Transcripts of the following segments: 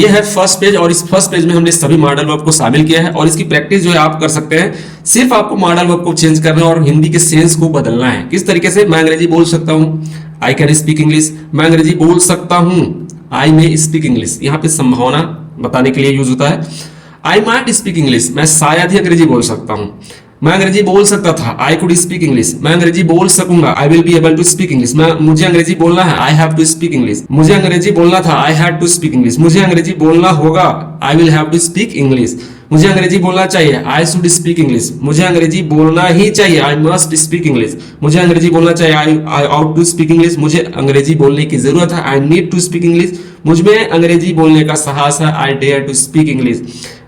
ये है first page और इस फर्स्ट पेज में हमने सभी मॉडल वर्ब को शामिल किया है और इसकी प्रैक्टिस जो है आप कर सकते हैं। सिर्फ आपको मॉडल वर्ब को चेंज करना है और हिंदी के सेंस को बदलना है। किस तरीके से? मैं अंग्रेजी बोल सकता हूँ, आई कैन स्पीक इंग्लिश। मैं अंग्रेजी बोल सकता हूँ, आई मे स्पीक इंग्लिश। यहाँ पे संभावना बताने के लिए यूज होता है। आई माइट स्पीक इंग्लिश, मैं शायद ही अंग्रेजी बोल सकता हूँ। मैं अंग्रेजी बोल सकता था, आई कुड स्पीक इंग्लिश। मैं अंग्रेजी बोल सकूंगा, I will be able to speak English. मुझे अंग्रेजी बोलना है, I have to speak English. मुझे अंग्रेजी बोलना था, I had to speak English. मुझे अंग्रेजी बोलना होगा, I will have to speak English. मुझे अंग्रेजी बोलना चाहिए, आई शुड स्पीक इंग्लिश। मुझे अंग्रेजी बोलना ही चाहिए, आई मस्ट स्पीक इंग्लिश। मुझे अंग्रेजी बोलना चाहिए, I ought to speak English. मुझे अंग्रेजी बोलने की जरूरत है, I need to speak English. मुझ में अंग्रेजी बोलने का साहस है, I dare to speak English.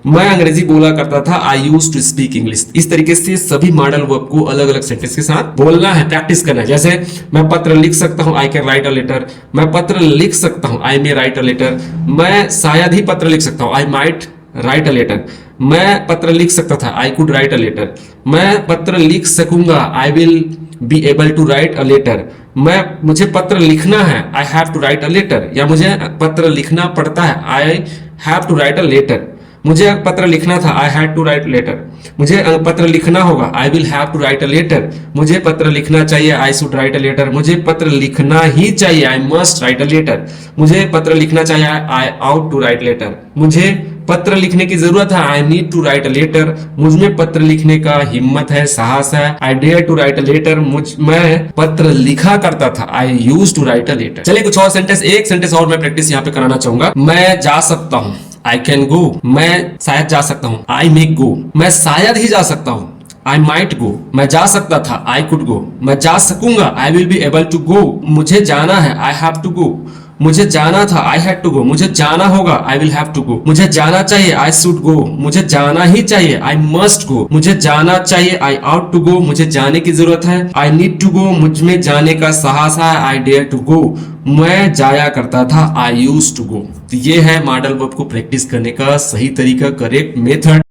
मैं अंग्रेजी बोला करता था, I use to speak English. इस तरीके से सभी मॉडल वर्ब को अलग अलग सेंटेंस के साथ बोलना है, प्रैक्टिस करना है। जैसे मैं पत्र लिख सकता हूँ, I can write a letter. मैं पत्र लिख सकता हूँ, आई मे राइट अ लेटर। मैं शायद ही पत्र लिख सकता हूँ, I might write a letter. मैं पत्र लिख सकता था, I could write a letter. मैं पत्र लिख सकूंगा, I will be able to write a letter. मुझे पत्र लिखना है, I have to write a letter. या मुझे पत्र लिखना पड़ता है, I have to write a letter. मुझे पत्र लिखना था, I had to write letter. मुझे पत्र लिखना होगा, I will have to write a letter. मुझे पत्र लिखना चाहिए, I should write a letter. मुझे पत्र लिखना ही चाहिए, I must write a letter. मुझे पत्र लिखना चाहिए, I ought to write letter. मुझे पत्र लिखने की जरूरत है, I need to write a letter. मुझ में पत्र लिखने का हिम्मत है, साहस है, I dare to write a letter. मैं पत्र लिखा करता था, I use to write a letter. चलिए कुछ और सेंटेंस, एक सेंटेंस और मैं प्रैक्टिस यहाँ पे कराना चाहूंगा। मैं जा सकता हूँ, आई कैन गो। मैं शायद जा सकता हूँ, आई मे गो। मैं शायद ही जा सकता हूँ, आई माइट गो। मैं जा सकता था, आई कुड गो। मैं जा सकूंगा, I will be able to go. मुझे जाना है, आई हैव टू गो। मुझे जाना था, आई हैड टू गो। मुझे जाना होगा, I will have to go. मुझे जाना चाहिए, आई शुड गो। मुझे जाना ही चाहिए, आई मस्ट गो। मुझे जाना चाहिए, आई आउट टू गो। मुझे जाने की जरूरत है, आई नीड टू गो। मुझ में जाने का साहस है, आई डेयर टू गो। मैं जाया करता था, आई यूज टू गो। तो ये है मॉडल वर्ब को प्रैक्टिस करने का सही तरीका, करेक्ट मेथड।